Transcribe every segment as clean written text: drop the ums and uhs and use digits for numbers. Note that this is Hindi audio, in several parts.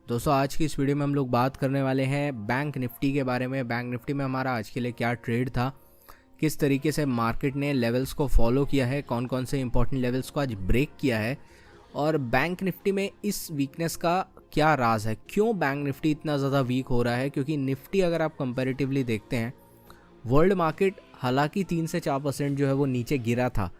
दोस्तों आज की इस वीडियो में हम लोग बात करने वाले हैं बैंक निफ्टी के बारे में। बैंक निफ्टी में हमारा आज के लिए क्या ट्रेड था, किस तरीके से मार्केट ने लेवल्स को फॉलो किया है, कौन कौन से इंपॉर्टेंट लेवल्स को आज ब्रेक किया है और बैंक निफ्टी में इस वीकनेस का क्या राज है, क्यों बैंक निफ्टी इतना ज़्यादा वीक हो रहा है। क्योंकि निफ्टी अगर आप कंपैरेटिवली देखते हैं, वर्ल्ड मार्केट हालांकि 3 से 4% जो है वो नीचे गिरा था,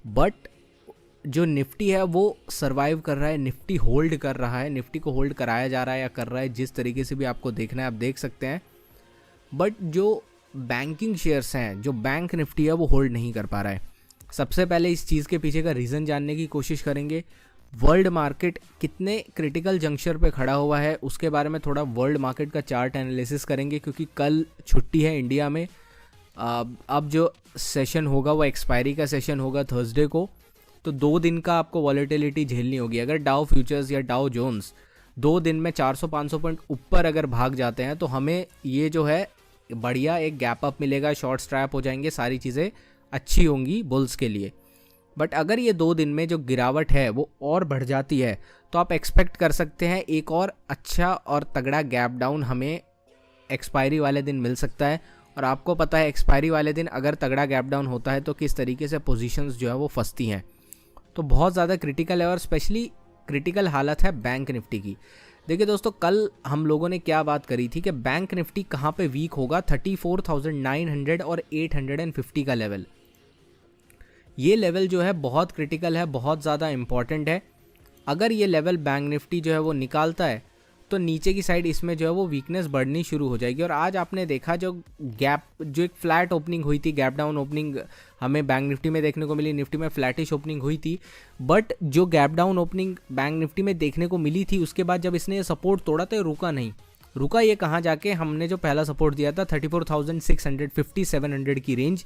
बट जो निफ्टी है वो सरवाइव कर रहा है, निफ्टी होल्ड कर रहा है, निफ्टी को होल्ड कराया जा रहा है या कर रहा है, जिस तरीके से भी आपको देखना है आप देख सकते हैं। बट जो बैंकिंग शेयर्स हैं, जो बैंक निफ्टी है वो होल्ड नहीं कर पा रहा है। सबसे पहले इस चीज़ के पीछे का रीज़न जानने की कोशिश करेंगे। वर्ल्ड मार्केट कितने क्रिटिकल जंक्शन पे खड़ा हुआ है उसके बारे में थोड़ा वर्ल्ड मार्केट का चार्ट एनालिसिस करेंगे, क्योंकि कल छुट्टी है इंडिया में। अब जो सेशन होगा वो एक्सपायरी का सेशन होगा थर्सडे को, तो 2 दिन का आपको वॉलेटिलिटी झेलनी होगी। अगर डाउ फ्यूचर्स या डाउ जोन्स 2 दिन में 400-500 पॉइंट ऊपर अगर भाग जाते हैं तो हमें ये जो है बढ़िया एक गैप अप मिलेगा, शॉर्ट स्ट्रैप हो जाएंगे, सारी चीज़ें अच्छी होंगी बुल्स के लिए। बट अगर ये 2 दिन में जो गिरावट है वो और बढ़ जाती है तो आप एक्सपेक्ट कर सकते हैं एक और अच्छा और तगड़ा गैप डाउन हमें एक्सपायरी वाले दिन मिल सकता है। और आपको पता है एक्सपायरी वाले दिन अगर तगड़ा गैप डाउन होता है तो किस तरीके से पोजीशंस जो है वो फंसती हैं, तो बहुत ज़्यादा क्रिटिकल है और स्पेशली क्रिटिकल हालत है बैंक निफ्टी की। देखिए दोस्तों, कल हम लोगों ने क्या बात करी थी कि बैंक निफ्टी कहाँ पे वीक होगा। 34,900 और 850 का लेवल, ये लेवल जो है बहुत क्रिटिकल है, बहुत ज़्यादा इंपॉर्टेंट है। अगर ये लेवल बैंक निफ्टी जो है वो निकालता है तो नीचे की साइड इसमें जो है वो वीकनेस बढ़नी शुरू हो जाएगी। और आज आपने देखा जो एक फ्लैट ओपनिंग हुई थी, गैप डाउन ओपनिंग हमें बैंक निफ्टी में देखने को मिली, निफ्टी में फ्लैटिश ओपनिंग हुई थी। बट जो gap down opening bank Nifty में देखने को मिली थी उसके बाद जब इसने सपोर्ट तोड़ा तो रुका नहीं। रुका ये कहाँ जाके, हमने जो पहला सपोर्ट दिया था 34,650-700 की रेंज,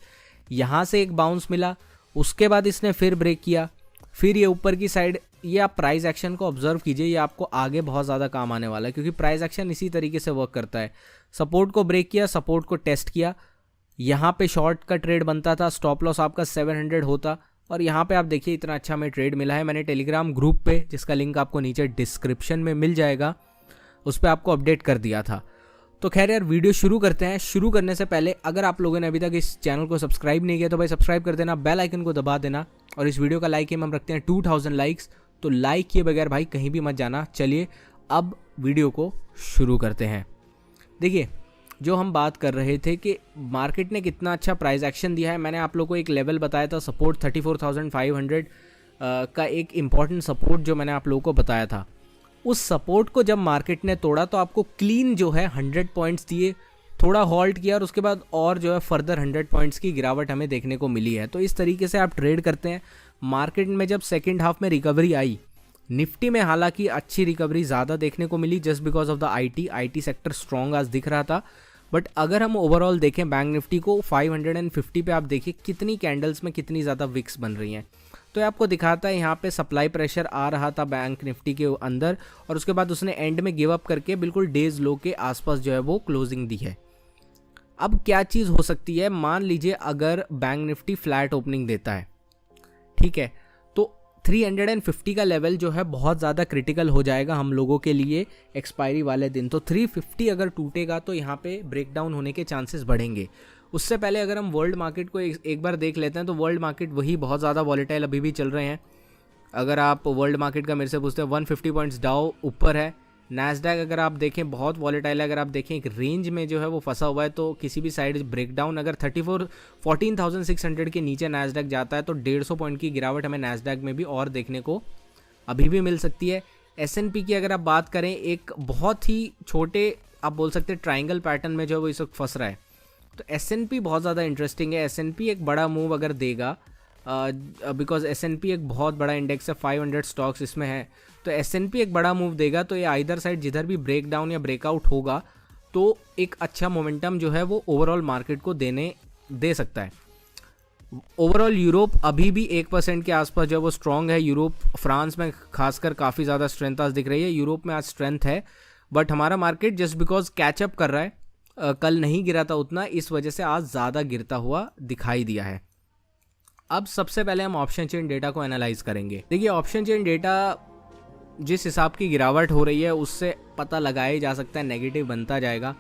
यहाँ से एक बाउंस मिला, उसके बाद इसने फिर ब्रेक किया, फिर ये ऊपर की साइड। ये आप प्राइस एक्शन को ऑब्जर्व कीजिए, ये आपको आगे बहुत ज़्यादा काम आने वाला है, क्योंकि प्राइस एक्शन इसी तरीके से वर्क करता है। सपोर्ट को ब्रेक किया, सपोर्ट को टेस्ट किया, यहाँ पे शॉर्ट का ट्रेड बनता था, स्टॉप लॉस आपका 700 होता, और यहाँ पे आप देखिए इतना अच्छा हमें ट्रेड मिला है। मैंने टेलीग्राम ग्रुप पे, जिसका लिंक आपको नीचे डिस्क्रिप्शन में मिल जाएगा, उस पर आपको अपडेट कर दिया था। तो खैर यार, वीडियो शुरू करते हैं। शुरू करने से पहले अगर आप लोगों ने अभी तक इस चैनल को सब्सक्राइब नहीं किया तो भाई सब्सक्राइब कर देना, बेल आइकन को दबा देना, और इस वीडियो का लाइक एम हम रखते हैं 2000 लाइक्स, तो लाइक किए बगैर भाई कहीं भी मत जाना। चलिए अब वीडियो को शुरू करते हैं। देखिए, जो हम बात कर रहे थे कि मार्केट ने कितना अच्छा प्राइस एक्शन दिया है, मैंने आप लोगों को एक लेवल बताया था सपोर्ट 34,500 का, एक इम्पॉर्टेंट सपोर्ट जो मैंने आप लोगों को बताया था। उस सपोर्ट को जब मार्केट ने तोड़ा तो आपको क्लीन जो है 100 पॉइंट्स दिए, थोड़ा हॉल्ट किया और उसके बाद और जो है फर्दर 100 पॉइंट्स की गिरावट हमें देखने को मिली है। तो इस तरीके से आप ट्रेड करते हैं। मार्केट में जब सेकेंड हाफ में रिकवरी आई, निफ्टी में हालांकि अच्छी रिकवरी ज़्यादा देखने को मिली just because of the IT sector strong आज दिख रहा था। बट अगर हम ओवरऑल देखें बैंक निफ्टी को 550 पे, आप देखिए कितनी कैंडल्स में कितनी ज़्यादा विक्स बन रही हैं। तो ये आपको दिखाता है यहाँ पे सप्लाई प्रेशर आ रहा था बैंक निफ्टी के अंदर, और उसके बाद उसने एंड में गिव अप करके बिल्कुल डेज लो के आसपास जो है वो क्लोजिंग दी है। अब क्या चीज़ हो सकती है, मान लीजिए अगर बैंक निफ्टी फ्लैट ओपनिंग देता है, ठीक है, तो 350 का लेवल जो है बहुत ज़्यादा क्रिटिकल हो जाएगा हम लोगों के लिए एक्सपायरी वाले दिन। तो 350 अगर टूटेगा तो यहाँ पे ब्रेकडाउन होने के चांसेस बढ़ेंगे। उससे पहले अगर हम वर्ल्ड मार्केट को एक बार देख लेते हैं तो वर्ल्ड मार्केट वही बहुत ज़्यादा वॉलेटाइल अभी भी चल रहे हैं। अगर आप वर्ल्ड मार्केट का मेरे से पूछते हैं, 150 पॉइंट्स डाउ ऊपर है। नैस्डैक अगर आप देखें बहुत वॉलेटाइल है, अगर आप देखें एक रेंज में जो है वो फंसा हुआ है, तो किसी भी साइड ब्रेकडाउन अगर 14,600 के नीचे नैस्डैक जाता है तो 150 पॉइंट की गिरावट हमें नैस्डैक में भी और देखने को अभी भी मिल सकती है। S&P की अगर आप बात करें, एक बहुत ही छोटे आप बोल सकते हैं ट्राइंगल पैटर्न में जो है वो इस वक्त फंस रहा है। तो S&P बहुत ज़्यादा इंटरेस्टिंग है। S&P एक बड़ा मूव अगर देगा, बिकॉज S&P एक बहुत बड़ा इंडेक्स है, 500 स्टॉक्स इसमें है, तो S&P एक बड़ा मूव देगा तो ये आइदर साइड जिधर भी ब्रेक डाउन या ब्रेकआउट होगा तो एक अच्छा मोमेंटम जो है वो ओवरऑल मार्केट को दे सकता है। ओवरऑल यूरोप अभी भी 1% के आसपास जो है वो स्ट्रॉन्ग है। यूरोप, फ्रांस में खासकर काफ़ी ज़्यादा स्ट्रेंथ आज दिख रही है। यूरोप में आज स्ट्रेंथ है, बट हमारा मार्केट जस्ट बिकॉज कैचअप कर रहा है, कल नहीं गिरा था उतना, इस वजह से आज ज़्यादा गिरता हुआ दिखाई दिया है। अब सबसे पहले हम ऑप्शन चेन डेटा को एनालाइज करेंगे। देखिए, ऑप्शन चेन डेटा जिस हिसाब की गिरावट हो रही है उससे पता लगाया ही जा सकता है नेगेटिव बनता जाएगा,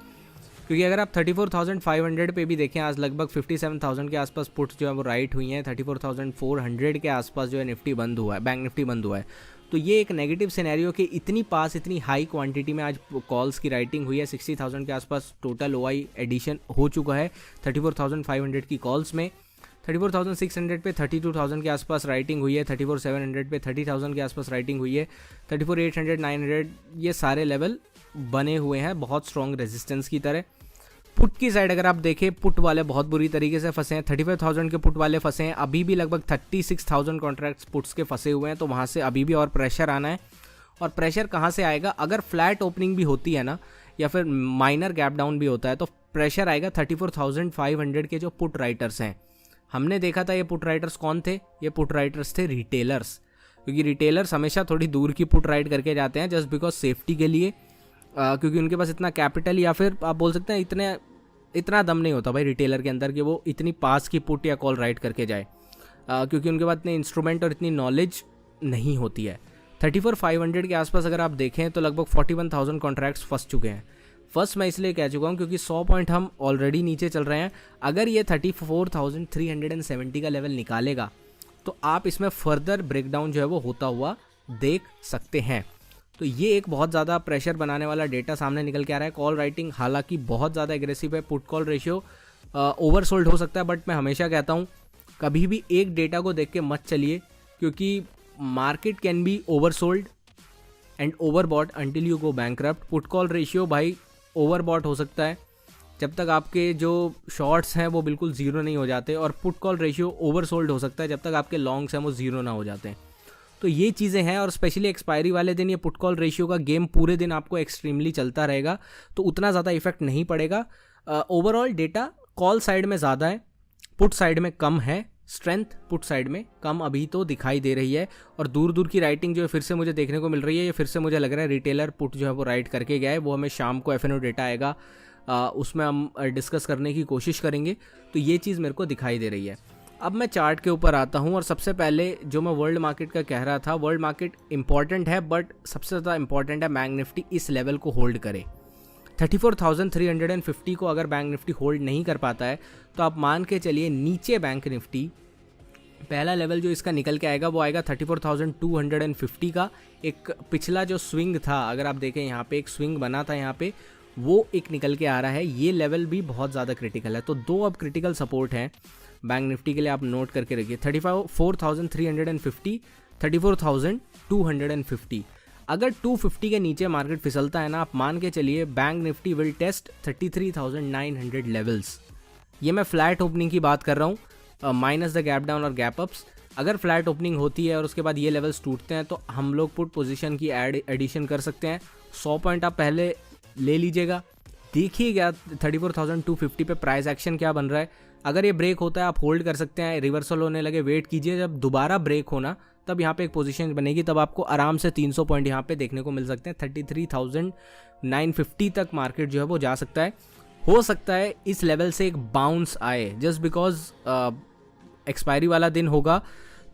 क्योंकि अगर आप 34,500 पे भी देखें, आज लगभग 57,000 के आसपास पुट्स जो है वो राइट हुई हैं, 34,400 के आसपास जो है निफ्टी बंद हुआ है, बैंक निफ्टी बंद हुआ है। तो ये एक नेगेटिव सिनेरियो कि इतनी पास इतनी हाई क्वांटिटी में आज कॉल्स की राइटिंग हुई है। 60,000 के आसपास टोटल ओआई एडिशन हो चुका है 34,500 की कॉल्स में। 34,600 पे 32,000 के आसपास राइटिंग हुई है, 34,700 पे 30,000 के आसपास राइटिंग हुई है, 34,800 900 ये सारे लेवल बने हुए हैं बहुत स्ट्रॉन्ग रेजिस्टेंस की तरह। पुट की साइड अगर आप देखें, पुट वाले बहुत बुरी तरीके से फंसे हैं, 35,000 के पुट वाले फंसे हैं, अभी भी लगभग 36,000 कॉन्ट्रैक्ट्स पुट्स के फंसे हुए हैं। तो वहाँ से अभी भी और प्रेशर आना है, और प्रेशर कहाँ से आएगा, अगर फ्लैट ओपनिंग भी होती है ना, या फिर माइनर गैप डाउन भी होता है, तो प्रेशर आएगा 34,500 के जो पुट राइटर्स हैं। हमने देखा था ये पुट राइटर्स कौन थे, ये पुट राइटर्स थे रिटेलर्स, क्योंकि रिटेलर्स हमेशा थोड़ी दूर की पुट राइट करके जाते हैं जस्ट बिकॉज सेफ्टी के लिए, क्योंकि उनके पास इतना कैपिटल या फिर आप बोल सकते हैं इतना दम नहीं होता भाई रिटेलर के अंदर कि वो इतनी पास की पुट या कॉल राइट करके जाए, क्योंकि उनके पास इतने इंस्ट्रूमेंट और इतनी नॉलेज नहीं होती है। 34,500 के आसपास अगर आप देखें तो लगभग 41,000 कॉन्ट्रैक्ट्स फंस चुके हैं। फर्स्ट मैं इसलिए कह चुका हूँ क्योंकि 100 पॉइंट हम ऑलरेडी नीचे चल रहे हैं। अगर ये 34,370 का लेवल निकालेगा तो आप इसमें फर्दर ब्रेकडाउन जो है वो होता हुआ देख सकते हैं। तो ये एक बहुत ज़्यादा प्रेशर बनाने वाला डेटा सामने निकल के आ रहा है। कॉल राइटिंग हालांकि बहुत ज़्यादा एग्रेसिव है, पुट कॉल रेशियो ओवरसोल्ड हो सकता है, बट मैं हमेशा कहता हूँ कभी भी एक डेटा को देख के मत चलिए, क्योंकि market can be oversold and overbought until you go bankrupt. Put call ratio भाई ओवरबॉट हो सकता है जब तक आपके जो शॉर्ट्स हैं वो बिल्कुल ज़ीरो नहीं हो जाते, और पुट कॉल रेशियो ओवरसोल्ड हो सकता है जब तक आपके लॉन्ग्स हैं वो ज़ीरो ना हो जाते हैं। तो ये चीज़ें हैं, और स्पेशली एक्सपायरी वाले दिन ये पुट कॉल रेशियो का गेम पूरे दिन आपको एक्सट्रीमली चलता रहेगा, तो उतना ज़्यादा इफेक्ट नहीं पड़ेगा। ओवरऑल डेटा कॉल साइड में ज़्यादा है, पुट साइड में कम है, स्ट्रेंथ पुट साइड में कम अभी तो दिखाई दे रही है। और दूर दूर की राइटिंग जो है फिर से मुझे देखने को मिल रही है, ये फिर से मुझे लग रहा है रिटेलर पुट जो है वो राइट करके गया है। वो हमें शाम को एफएनओ डेटा आएगा, उसमें हम डिस्कस करने की कोशिश करेंगे। तो ये चीज़ मेरे को दिखाई दे रही है। अब मैं चार्ट के ऊपर आता हूं, और सबसे पहले जो मैं वर्ल्ड मार्केट का कह रहा था, वर्ल्ड मार्केट इंपॉर्टेंट है, बट सबसे ज़्यादा इंपॉर्टेंट है बैंक निफ्टी इस लेवल को होल्ड करे। 34,350 को अगर बैंक निफ्टी होल्ड नहीं कर पाता है तो आप मान के चलिए नीचे बैंक निफ्टी पहला लेवल जो इसका निकल के आएगा वो आएगा 34,250 का। एक पिछला जो स्विंग था, अगर आप देखें यहाँ पे एक स्विंग बना था यहाँ पे, वो एक निकल के आ रहा है। ये लेवल भी बहुत ज़्यादा क्रिटिकल है। तो दो अब क्रिटिकल सपोर्ट हैं बैंक निफ्टी के लिए, आप नोट करके रखिए। 34,350, 34,250। अगर 250 के नीचे मार्केट फिसलता है ना, आप मान के चलिए bank Nifty will test 33,900 levels. ये मैं फ्लैट ओपनिंग की बात कर रहा हूँ, माइनस द गैप डाउन और गैप अप्स। अगर फ्लैट ओपनिंग होती है और उसके बाद ये लेवल्स टूटते हैं तो हम लोग पुट पोजीशन की एडिशन कर सकते हैं। 100 पॉइंट आप पहले ले लीजिएगा, देखिएगा 34,250 पे प्राइस एक्शन क्या बन रहा है। अगर ये ब्रेक होता है आप होल्ड कर सकते हैं, रिवर्सल होने लगे वेट कीजिए, जब दोबारा ब्रेक होना तब यहाँ पे एक पोजीशन बनेगी, तब आपको आराम से 300 पॉइंट यहाँ पे देखने को मिल सकते हैं। 33,950 तक मार्केट जो है वो जा सकता है। हो सकता है इस लेवल से एक बाउंस आए, जस्ट बिकॉज एक्सपायरी वाला दिन होगा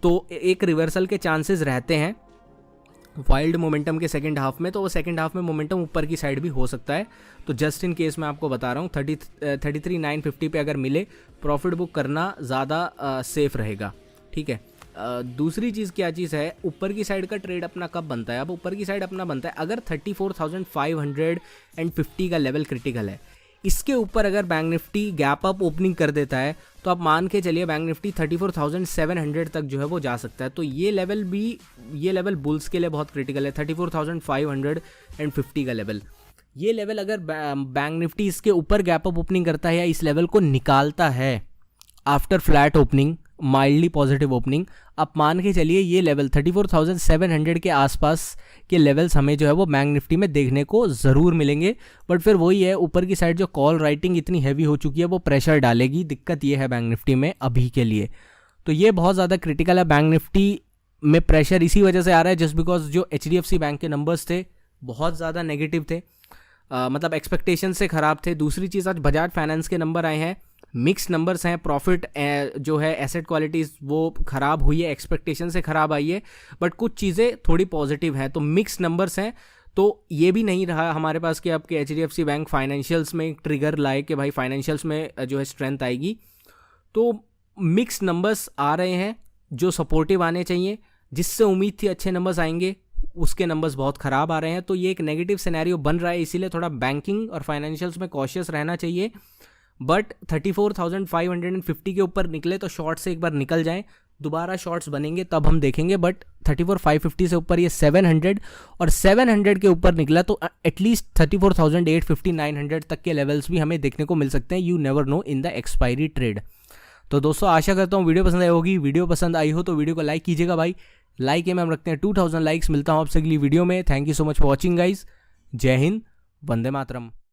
तो एक रिवर्सल के चांसेस रहते हैं वाइल्ड मोमेंटम के सेकंड हाफ में। तो वो सेकंड हाफ में मोमेंटम ऊपर की साइड भी हो सकता है। तो जस्ट इन केस मैं आपको बता रहा हूँ 33,950 पे अगर मिले प्रॉफिट बुक करना ज़्यादा सेफ रहेगा। ठीक है। दूसरी चीज़ क्या चीज़ है, ऊपर की साइड का ट्रेड अपना कब बनता है। अब ऊपर की साइड अपना बनता है अगर 34,550 का लेवल क्रिटिकल है। इसके ऊपर अगर bank Nifty gap up opening कर देता है तो आप मान के चलिए बैंक निफ्टी 34,700 तक जो है वो जा सकता है। तो ये लेवल बुल्स के लिए बहुत क्रिटिकल है, 34,550 का लेवल। ये लेवल अगर बैंक निफ्टी इसके ऊपर गैप अप ओपनिंग करता है या इस लेवल को निकालता है after flat opening, mildly positive opening, आप मान के चलिए ये लेवल 34,700 के आसपास के लेवल्स हमें जो है वो बैंक निफ्टी में देखने को ज़रूर मिलेंगे। बट फिर वही है, ऊपर की साइड जो कॉल राइटिंग इतनी हैवी हो चुकी है वो प्रेशर डालेगी। दिक्कत ये है बैंक निफ्टी में अभी के लिए, तो ये बहुत ज़्यादा क्रिटिकल है। बैंक निफ्टी में प्रेशर इसी वजह से आ रहा है जस्ट बिकॉज जो HDFC बैंक के नंबर्स थे बहुत ज़्यादा नेगेटिव थे, मतलब एक्सपेक्टेशन से ख़राब थे। दूसरी चीज़ आज बजाज फाइनेंस के नंबर आए हैं मिक्स नंबर्स हैं, प्रॉफिट जो है एसेट क्वालिटी वो ख़राब हुई है, एक्सपेक्टेशन से ख़राब आई है, बट कुछ चीज़ें थोड़ी पॉजिटिव हैं। तो मिक्स नंबर्स हैं, तो ये भी नहीं रहा हमारे पास कि आपके HDFC बैंक फाइनेंशियल्स में ट्रिगर लाए कि भाई फाइनेंशियल्स में जो है स्ट्रेंथ आएगी। तो मिक्स नंबर्स आ रहे हैं जो सपोर्टिव आने चाहिए, जिससे उम्मीद थी अच्छे नंबर्स आएंगे, उसके नंबर्स बहुत ख़राब आ रहे हैं। तो ये एक नेगेटिव सिनेरियो बन रहा है, इसीलिए थोड़ा बैंकिंग और फाइनेंशियल्स में कॉशियस रहना चाहिए। बट 34,550 के ऊपर निकले तो शॉर्ट से एक बार निकल जाएं, दोबारा शॉर्ट्स बनेंगे तब हम देखेंगे। बट 34,550 से ऊपर ये 700 और 700 के ऊपर निकला तो एटलीस्ट 34,850 900 तक के लेवल्स भी हमें देखने को मिल सकते हैं। You never know in the expiry trade. तो दोस्तों आशा करता हूँ वीडियो पसंद आई होगी। वीडियो पसंद आई हो तो वीडियो को लाइक कीजिएगा भाई, लाइक एम हम रखते हैं 2000 लाइक्स। मिलता हूँ आपसे अगली वीडियो में। Thank you so much for watching guys. जय हिंद, वंदे मातरम।